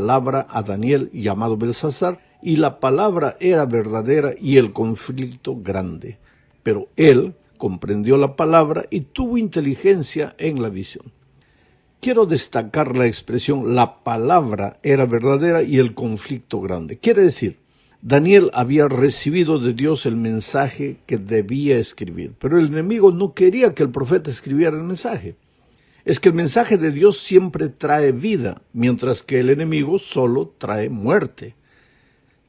palabra a Daniel llamado Belsasar, y la palabra era verdadera y el conflicto grande. Pero él comprendió la palabra y tuvo inteligencia en la visión. Quiero destacar la expresión la palabra era verdadera y el conflicto grande. Quiere decir, Daniel había recibido de Dios el mensaje que debía escribir, pero el enemigo no quería que el profeta escribiera el mensaje. Es que el mensaje de Dios siempre trae vida, mientras que el enemigo solo trae muerte.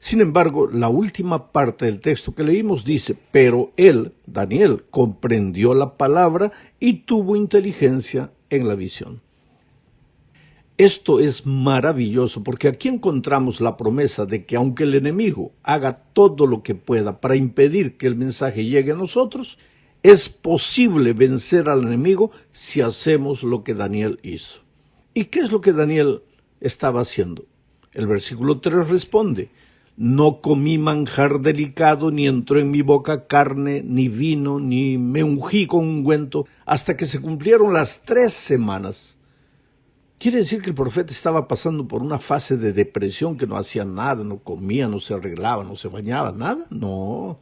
Sin embargo, la última parte del texto que leímos dice, pero él, Daniel, comprendió la palabra y tuvo inteligencia en la visión. Esto es maravilloso porque aquí encontramos la promesa de que aunque el enemigo haga todo lo que pueda para impedir que el mensaje llegue a nosotros, es posible vencer al enemigo si hacemos lo que Daniel hizo. ¿Y qué es lo que Daniel estaba haciendo? El versículo 3 responde, no comí manjar delicado, ni entró en mi boca carne, ni vino, ni me ungí con ungüento, hasta que se cumplieron las 3 semanas. Quiere decir que el profeta estaba pasando por una fase de depresión, que no hacía nada, no comía, no se arreglaba, no se bañaba, nada. No,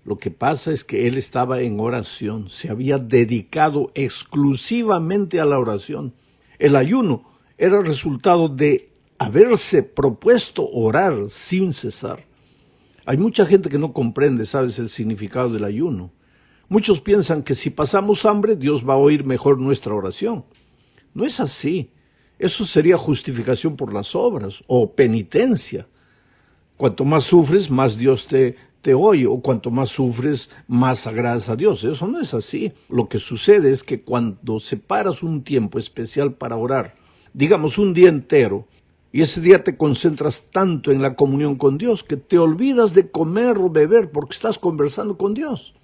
lo que pasa es que él estaba en oración, se había dedicado exclusivamente a la oración. El ayuno era el resultado de haberse propuesto orar sin cesar. Hay mucha gente que no comprende, ¿sabes?, el significado del ayuno. Muchos piensan que si pasamos hambre, Dios va a oír mejor nuestra oración. No es así. Eso sería justificación por las obras o penitencia. Cuanto más sufres, más Dios te oye, o cuanto más sufres, más agradas a Dios. Eso no es así. Lo que sucede es que cuando separas un tiempo especial para orar, digamos un día entero, y ese día te concentras tanto en la comunión con Dios que te olvidas de comer o beber porque estás conversando con Dios.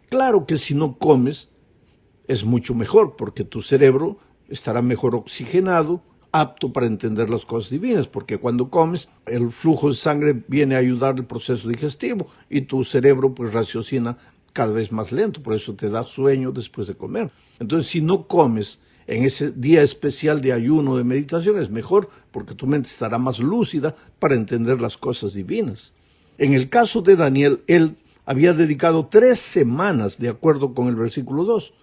Claro que si no comes es mucho mejor porque tu cerebro estará mejor oxigenado, apto para entender las cosas divinas, porque cuando comes el flujo de sangre viene a ayudar el proceso digestivo y tu cerebro pues raciocina cada vez más lento, por eso te da sueño después de comer. Entonces si no comes en ese día especial de ayuno, de meditación, es mejor porque tu mente estará más lúcida para entender las cosas divinas. En el caso de Daniel, él había dedicado 3 semanas, de acuerdo con el versículo 2.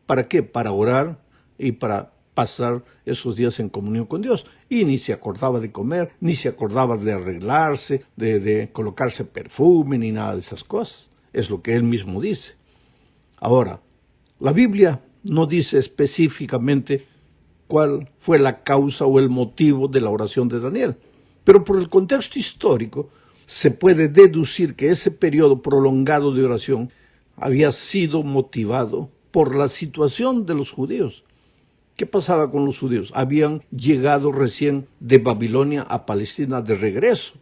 ¿Para qué? Para orar y para pasar esos días en comunión con Dios. Y ni se acordaba de comer, ni se acordaba de arreglarse, de colocarse perfume, ni nada de esas cosas. Es lo que él mismo dice. Ahora, la Biblia no dice específicamente cuál fue la causa o el motivo de la oración de Daniel, pero por el contexto histórico se puede deducir que ese periodo prolongado de oración había sido motivado por la situación de los judíos. ¿Qué pasaba con los judíos? Habían llegado recién de Babilonia a Palestina de regreso.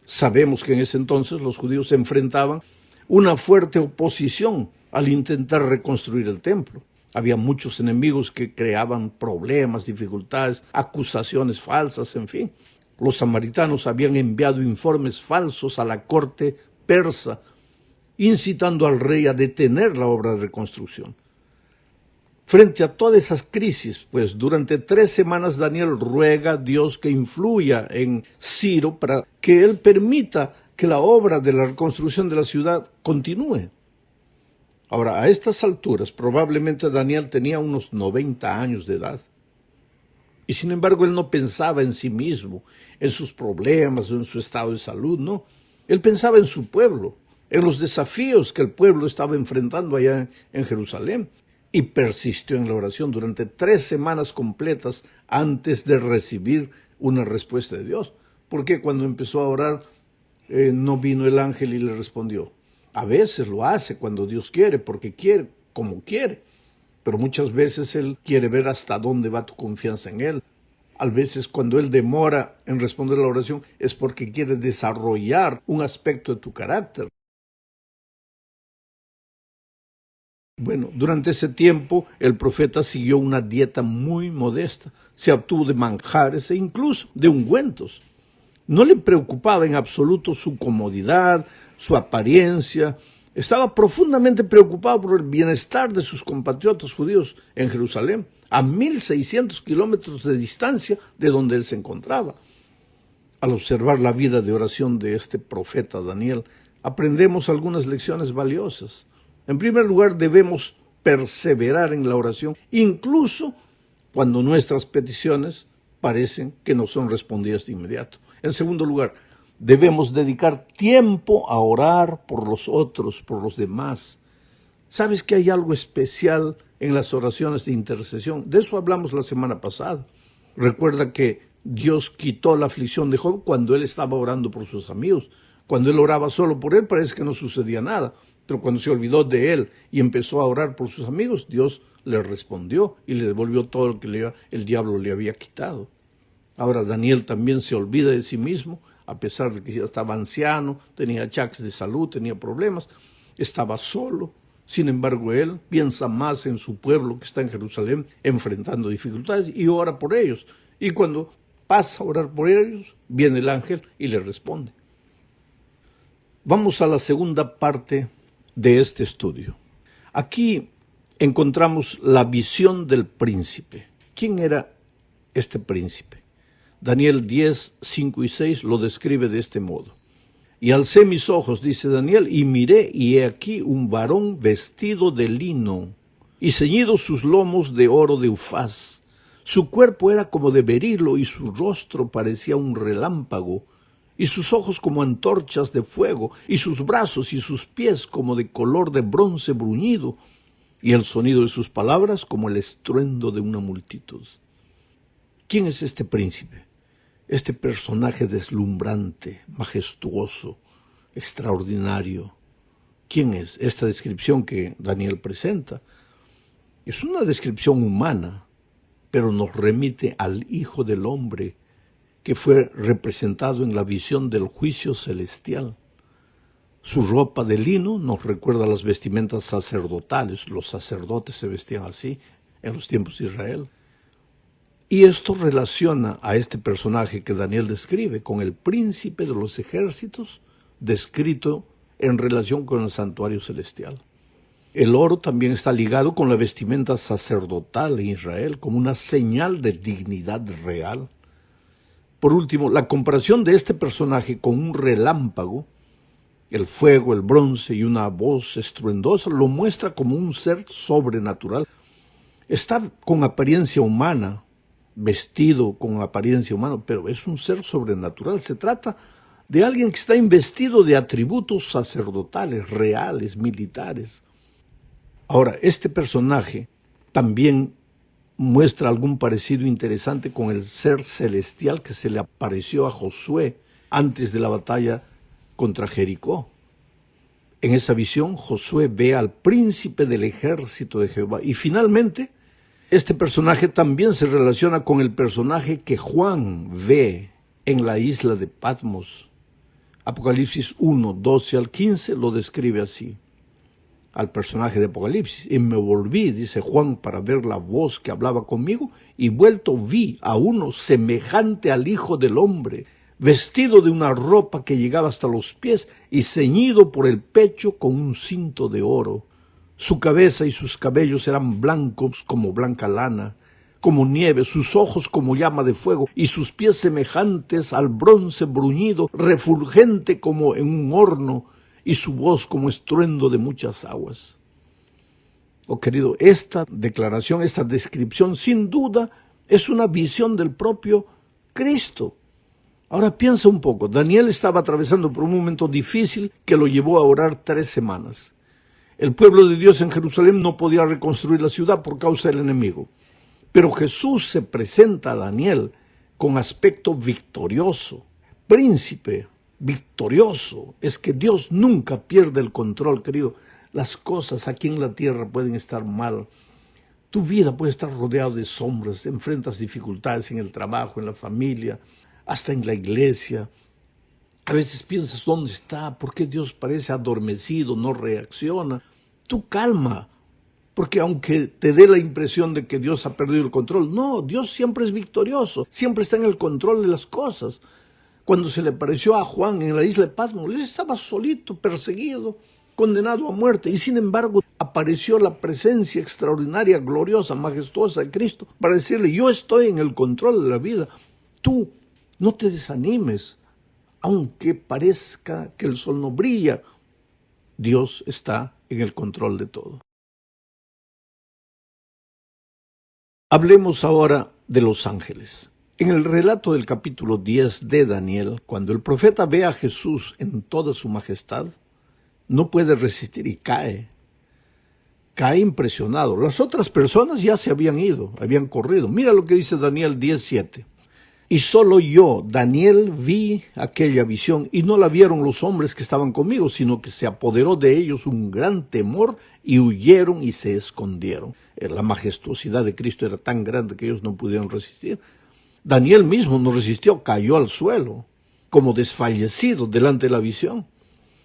Sabemos que en ese entonces los judíos enfrentaban una fuerte oposición al intentar reconstruir el templo. Había muchos enemigos que creaban problemas, dificultades, acusaciones falsas, en fin. Los samaritanos habían enviado informes falsos a la corte persa, incitando al rey a detener la obra de reconstrucción. Frente a todas esas crisis, pues durante 3 semanas Daniel ruega a Dios que influya en Ciro para que él permita que la obra de la reconstrucción de la ciudad continúe. Ahora, a estas alturas, probablemente Daniel tenía unos 90 años de edad. Y sin embargo, él no pensaba en sí mismo, en sus problemas o en su estado de salud, no. Él pensaba en su pueblo, en los desafíos que el pueblo estaba enfrentando allá en Jerusalén. Y persistió en la oración durante 3 semanas completas antes de recibir una respuesta de Dios. Porque cuando empezó a orar, no vino el ángel y le respondió. A veces lo hace cuando Dios quiere, porque quiere, como quiere. Pero muchas veces Él quiere ver hasta dónde va tu confianza en Él. A veces cuando Él demora en responder la oración es porque quiere desarrollar un aspecto de tu carácter. Bueno, durante ese tiempo el profeta siguió una dieta muy modesta. Se abstuvo de manjares e incluso de ungüentos. No le preocupaba en absoluto su comodidad, su apariencia. Estaba profundamente preocupado por el bienestar de sus compatriotas judíos en Jerusalén. a 1.600 kilómetros de distancia de donde él se encontraba. Al observar la vida de oración de este profeta Daniel, aprendemos algunas lecciones valiosas. En primer lugar, debemos perseverar en la oración, incluso cuando nuestras peticiones parecen que no son respondidas de inmediato. En segundo lugar, debemos dedicar tiempo a orar por los otros, por los demás. ¿Sabes que hay algo especial en las oraciones de intercesión? De eso hablamos la semana pasada. Recuerda que Dios quitó la aflicción de Job cuando él estaba orando por sus amigos. Cuando él oraba solo por él, parece que no sucedía nada. Pero cuando se olvidó de él y empezó a orar por sus amigos, Dios le respondió y le devolvió todo lo que el diablo le había quitado. Ahora Daniel también se olvida de sí mismo, a pesar de que ya estaba anciano, tenía achaques de salud, tenía problemas, estaba solo. Sin embargo, él piensa más en su pueblo que está en Jerusalén, enfrentando dificultades, y ora por ellos. Y cuando pasa a orar por ellos, viene el ángel y le responde. Vamos a la segunda parte de este estudio. Aquí encontramos la visión del príncipe. ¿Quién era este príncipe? Daniel 10, 5 y 6 lo describe de este modo. Y alcé mis ojos, dice Daniel, y miré, y he aquí un varón vestido de lino, y ceñidos sus lomos de oro de Ufaz. Su cuerpo era como de berilo, y su rostro parecía un relámpago, y sus ojos como antorchas de fuego, y sus brazos y sus pies como de color de bronce bruñido, y el sonido de sus palabras como el estruendo de una multitud. ¿Quién es este príncipe? Este personaje deslumbrante, majestuoso, extraordinario. ¿Quién es? Esta descripción que Daniel presenta es una descripción humana, pero nos remite al Hijo del Hombre, que fue representado en la visión del juicio celestial. Su ropa de lino nos recuerda a las vestimentas sacerdotales. Los sacerdotes se vestían así en los tiempos de Israel. Y esto relaciona a este personaje que Daniel describe con el príncipe de los ejércitos descrito en relación con el santuario celestial. El oro también está ligado con la vestimenta sacerdotal en Israel como una señal de dignidad real. Por último, la comparación de este personaje con un relámpago, el fuego, el bronce y una voz estruendosa, lo muestra como un ser sobrenatural. Está con apariencia humana, vestido con apariencia humana, pero es un ser sobrenatural. Se trata de alguien que está investido de atributos sacerdotales, reales, militares. Ahora, este personaje también muestra algún parecido interesante con el ser celestial que se le apareció a Josué antes de la batalla contra Jericó. En esa visión, Josué ve al príncipe del ejército de Jehová. Y finalmente, este personaje también se relaciona con el personaje que Juan ve en la isla de Patmos. Apocalipsis 1, 12 al 15 lo describe así, al personaje de Apocalipsis. Y me volví, dice Juan, para ver la voz que hablaba conmigo, y vuelto vi a uno semejante al Hijo del Hombre, vestido de una ropa que llegaba hasta los pies y ceñido por el pecho con un cinto de oro. Su cabeza y sus cabellos eran blancos como blanca lana, como nieve, sus ojos como llama de fuego, y sus pies semejantes al bronce bruñido, refulgente como en un horno, y su voz como estruendo de muchas aguas. Oh querido, esta declaración, esta descripción, sin duda, es una visión del propio Cristo. Ahora piensa un poco, Daniel estaba atravesando por un momento difícil que lo llevó a orar 3 semanas. El pueblo de Dios en Jerusalén no podía reconstruir la ciudad por causa del enemigo. Pero Jesús se presenta a Daniel con aspecto victorioso, príncipe victorioso. Es que Dios nunca pierde el control, querido. Las cosas aquí en la tierra pueden estar mal. Tu vida puede estar rodeada de sombras, enfrentas dificultades en el trabajo, en la familia, hasta en la iglesia. A veces piensas, ¿dónde está? ¿Por qué Dios parece adormecido, no reacciona? Tú calma, porque aunque te dé la impresión de que Dios ha perdido el control, no, Dios siempre es victorioso, siempre está en el control de las cosas. Cuando se le apareció a Juan en la isla de Patmos, él estaba solito, perseguido, condenado a muerte. Y sin embargo, apareció la presencia extraordinaria, gloriosa, majestuosa de Cristo para decirle, yo estoy en el control de la vida. Tú no te desanimes, aunque parezca que el sol no brilla. Dios está en el control de todo. Hablemos ahora de los ángeles. En el relato del capítulo 10 de Daniel, cuando el profeta ve a Jesús en toda su majestad, no puede resistir y cae impresionado. Las otras personas ya se habían ido, habían corrido. Mira lo que dice Daniel 10:7. Y solo yo, Daniel, vi aquella visión, y no la vieron los hombres que estaban conmigo, sino que se apoderó de ellos un gran temor, y huyeron y se escondieron. La majestuosidad de Cristo era tan grande que ellos no pudieron resistir. Daniel mismo no resistió, cayó al suelo, como desfallecido delante de la visión.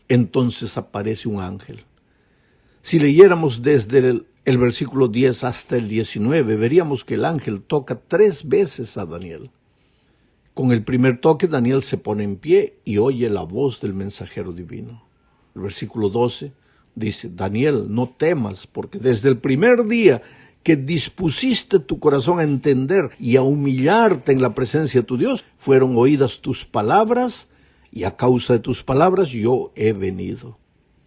Entonces aparece un ángel. Si leyéramos desde el versículo 10 hasta el 19, veríamos que el ángel toca 3 veces a Daniel. Con el primer toque, Daniel se pone en pie y oye la voz del mensajero divino. El versículo 12 dice, Daniel, no temas, porque desde el primer día que dispusiste tu corazón a entender y a humillarte en la presencia de tu Dios, fueron oídas tus palabras, y a causa de tus palabras yo he venido.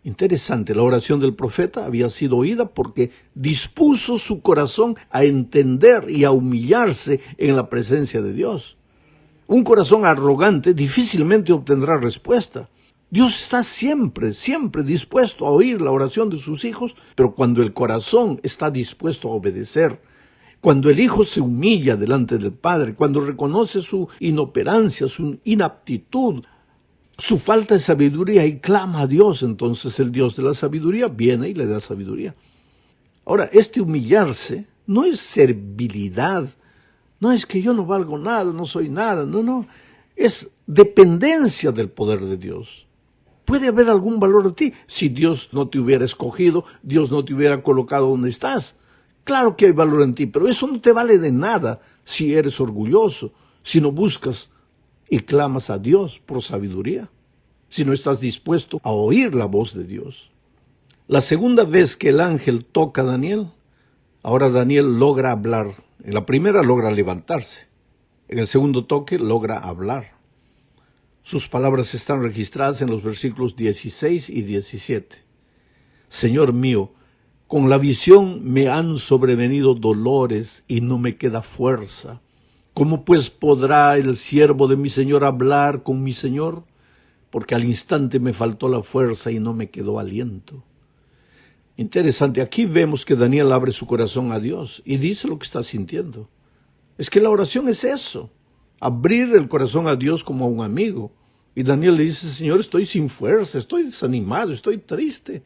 Interesante, la oración del profeta había sido oída porque dispuso su corazón a entender y a humillarse en la presencia de Dios. Un corazón arrogante difícilmente obtendrá respuesta. Dios está siempre dispuesto a oír la oración de sus hijos, pero cuando el corazón está dispuesto a obedecer, cuando el hijo se humilla delante del Padre, cuando reconoce su inoperancia, su inaptitud, su falta de sabiduría y clama a Dios, entonces el Dios de la sabiduría viene y le da sabiduría. Ahora, este humillarse no es servilidad, no es que yo no valgo nada, no soy nada, no, es dependencia del poder de Dios. ¿Puede haber algún valor en ti? Si Dios no te hubiera escogido, Dios no te hubiera colocado donde estás. Claro que hay valor en ti, pero eso no te vale de nada si eres orgulloso, si no buscas y clamas a Dios por sabiduría, si no estás dispuesto a oír la voz de Dios. La segunda vez que el ángel toca a Daniel, ahora Daniel logra hablar. En la primera logra levantarse, en el segundo toque logra hablar. Sus palabras están registradas en los versículos 16 y 17. Señor mío, con la visión me han sobrevenido dolores y no me queda fuerza. ¿Cómo pues podrá el siervo de mi Señor hablar con mi Señor? Porque al instante me faltó la fuerza y no me quedó aliento. Interesante, aquí vemos que Daniel abre su corazón a Dios y dice lo que está sintiendo. Es que la oración es eso, abrir el corazón a Dios como a un amigo. Y Daniel le dice, Señor, estoy sin fuerza, estoy desanimado, estoy triste.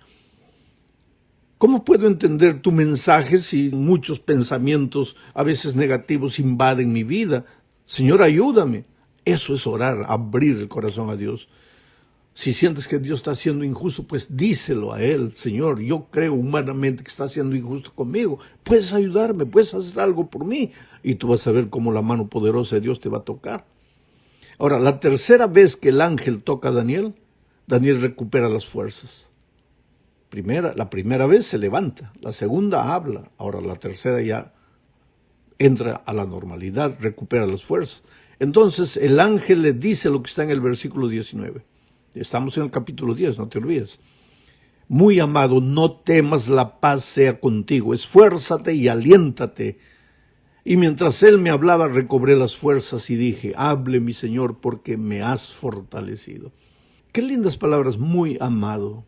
¿Cómo puedo entender tu mensaje si muchos pensamientos, a veces negativos, invaden mi vida? Señor, ayúdame. Eso es orar, abrir el corazón a Dios. Si sientes que Dios está siendo injusto, pues díselo a Él. Señor, yo creo humanamente que está siendo injusto conmigo. Puedes ayudarme, puedes hacer algo por mí. Y tú vas a ver cómo la mano poderosa de Dios te va a tocar. Ahora, la tercera vez que el ángel toca a Daniel, Daniel recupera las fuerzas. La primera vez se levanta, la segunda habla. Ahora la tercera ya entra a la normalidad, recupera las fuerzas. Entonces el ángel le dice lo que está en el versículo 19. Estamos en el capítulo 10, no te olvides. Muy amado, no temas, la paz sea contigo, esfuérzate y aliéntate. Y mientras él me hablaba, recobré las fuerzas y dije, hable mi Señor, porque me has fortalecido. Qué lindas palabras, muy amado.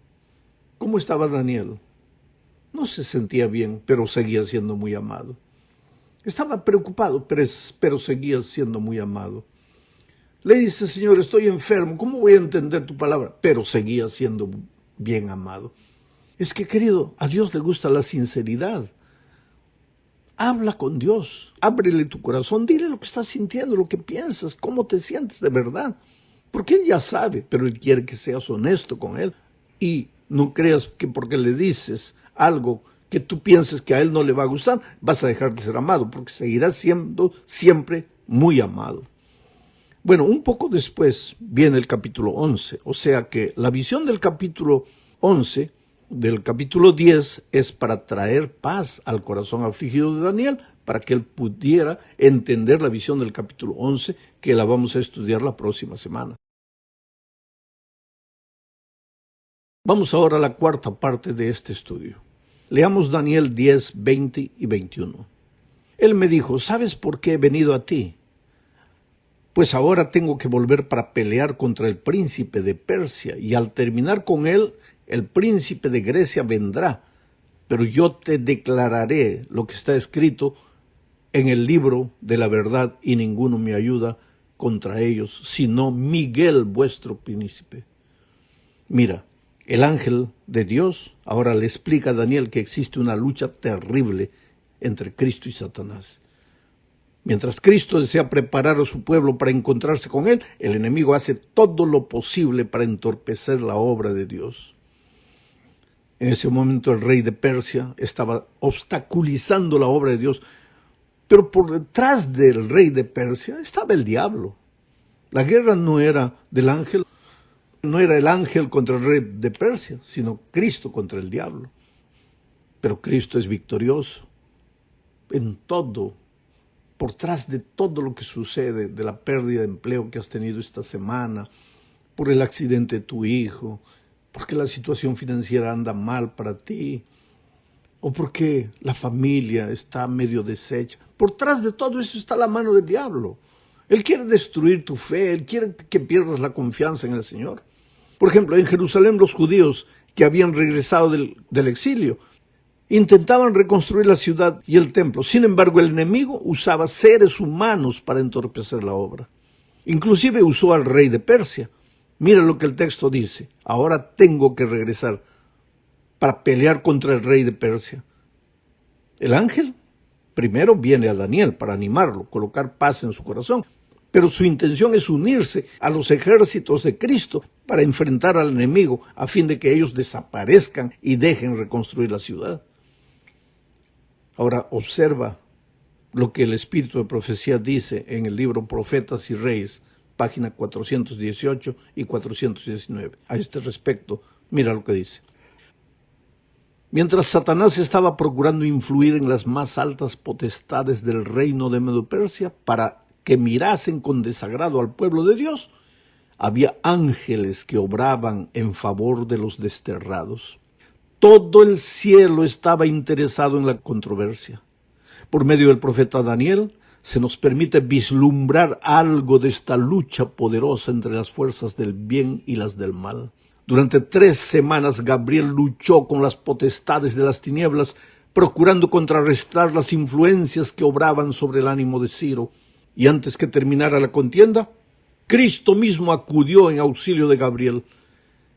¿Cómo estaba Daniel? No se sentía bien, pero seguía siendo muy amado. Estaba preocupado, pero seguía siendo muy amado. Le dice, Señor, estoy enfermo, ¿cómo voy a entender tu palabra? Pero seguía siendo bien amado. Es que, querido, a Dios le gusta la sinceridad. Habla con Dios, ábrele tu corazón, dile lo que estás sintiendo, lo que piensas, cómo te sientes de verdad. Porque Él ya sabe, pero Él quiere que seas honesto con Él. Y no creas que porque le dices algo que tú pienses que a Él no le va a gustar, vas a dejar de ser amado, porque seguirás siendo siempre muy amado. Bueno, un poco después viene el capítulo 11, o sea que la visión del capítulo 11 del capítulo 10 es para traer paz al corazón afligido de Daniel, para que él pudiera entender la visión del capítulo 11, que la vamos a estudiar la próxima semana. Vamos ahora a la cuarta parte de este estudio. Leamos Daniel 10, 20 y 21. Él me dijo, ¿sabes por qué he venido a ti? Pues ahora tengo que volver para pelear contra el príncipe de Persia, y al terminar con él, el príncipe de Grecia vendrá. Pero yo te declararé lo que está escrito en el libro de la verdad, y ninguno me ayuda contra ellos, sino Miguel, vuestro príncipe. Mira, el ángel de Dios ahora le explica a Daniel que existe una lucha terrible entre Cristo y Satanás. Mientras Cristo desea preparar a su pueblo para encontrarse con él, el enemigo hace todo lo posible para entorpecer la obra de Dios. En ese momento el rey de Persia estaba obstaculizando la obra de Dios, pero por detrás del rey de Persia estaba el diablo. La guerra no era del ángel, no era el ángel contra el rey de Persia, sino Cristo contra el diablo. Pero Cristo es victorioso en todo. Por detrás de todo lo que sucede, de la pérdida de empleo que has tenido esta semana, por el accidente de tu hijo, porque la situación financiera anda mal para ti, o porque la familia está medio deshecha. Por detrás de todo eso está la mano del diablo. Él quiere destruir tu fe, él quiere que pierdas la confianza en el Señor. Por ejemplo, en Jerusalén los judíos que habían regresado del exilio intentaban reconstruir la ciudad y el templo. Sin embargo, el enemigo usaba seres humanos para entorpecer la obra. Inclusive usó al rey de Persia. Mira lo que el texto dice. Ahora tengo que regresar para pelear contra el rey de Persia. El ángel primero viene a Daniel para animarlo, colocar paz en su corazón. Pero su intención es unirse a los ejércitos de Cristo para enfrentar al enemigo a fin de que ellos desaparezcan y dejen reconstruir la ciudad. Ahora observa lo que el Espíritu de Profecía dice en el libro Profetas y Reyes, página 418 y 419. A este respecto, mira lo que dice. Mientras Satanás estaba procurando influir en las más altas potestades del reino de Medo-Persia para que mirasen con desagrado al pueblo de Dios, había ángeles que obraban en favor de los desterrados. Todo el cielo estaba interesado en la controversia. Por medio del profeta Daniel, se nos permite vislumbrar algo de esta lucha poderosa entre las fuerzas del bien y las del mal. Durante 3 semanas Gabriel luchó con las potestades de las tinieblas, procurando contrarrestar las influencias que obraban sobre el ánimo de Ciro. Y antes que terminara la contienda, Cristo mismo acudió en auxilio de Gabriel.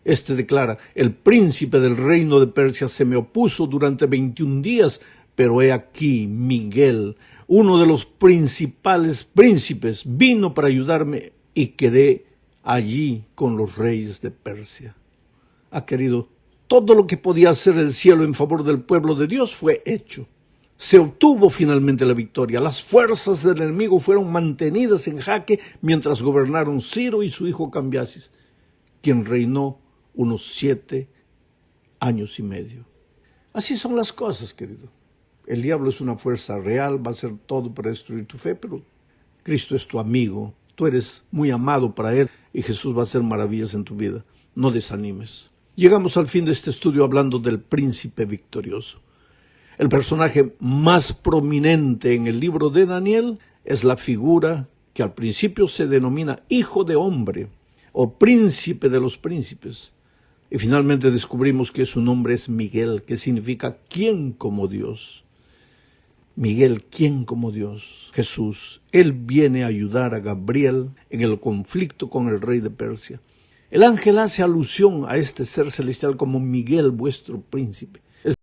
Este declara, el príncipe del reino de Persia se me opuso durante 21 días, pero he aquí Miguel, uno de los principales príncipes, vino para ayudarme y quedé allí con los reyes de Persia. Querido, todo lo que podía hacer el cielo en favor del pueblo de Dios fue hecho. Se obtuvo finalmente la victoria. Las fuerzas del enemigo fueron mantenidas en jaque mientras gobernaron Ciro y su hijo Cambiasis, quien reinó unos 7 años y medio. Así son las cosas, querido. El diablo es una fuerza real, va a hacer todo para destruir tu fe, pero Cristo es tu amigo. Tú eres muy amado para Él y Jesús va a hacer maravillas en tu vida. No desanimes. Llegamos al fin de este estudio hablando del príncipe victorioso. El personaje más prominente en el libro de Daniel es la figura que al principio se denomina hijo de hombre o príncipe de los príncipes. Y finalmente descubrimos que su nombre es Miguel, que significa ¿quién como Dios? Miguel, ¿quién como Dios? Jesús. Él viene a ayudar a Gabriel en el conflicto con el rey de Persia. El ángel hace alusión a este ser celestial como Miguel, vuestro príncipe.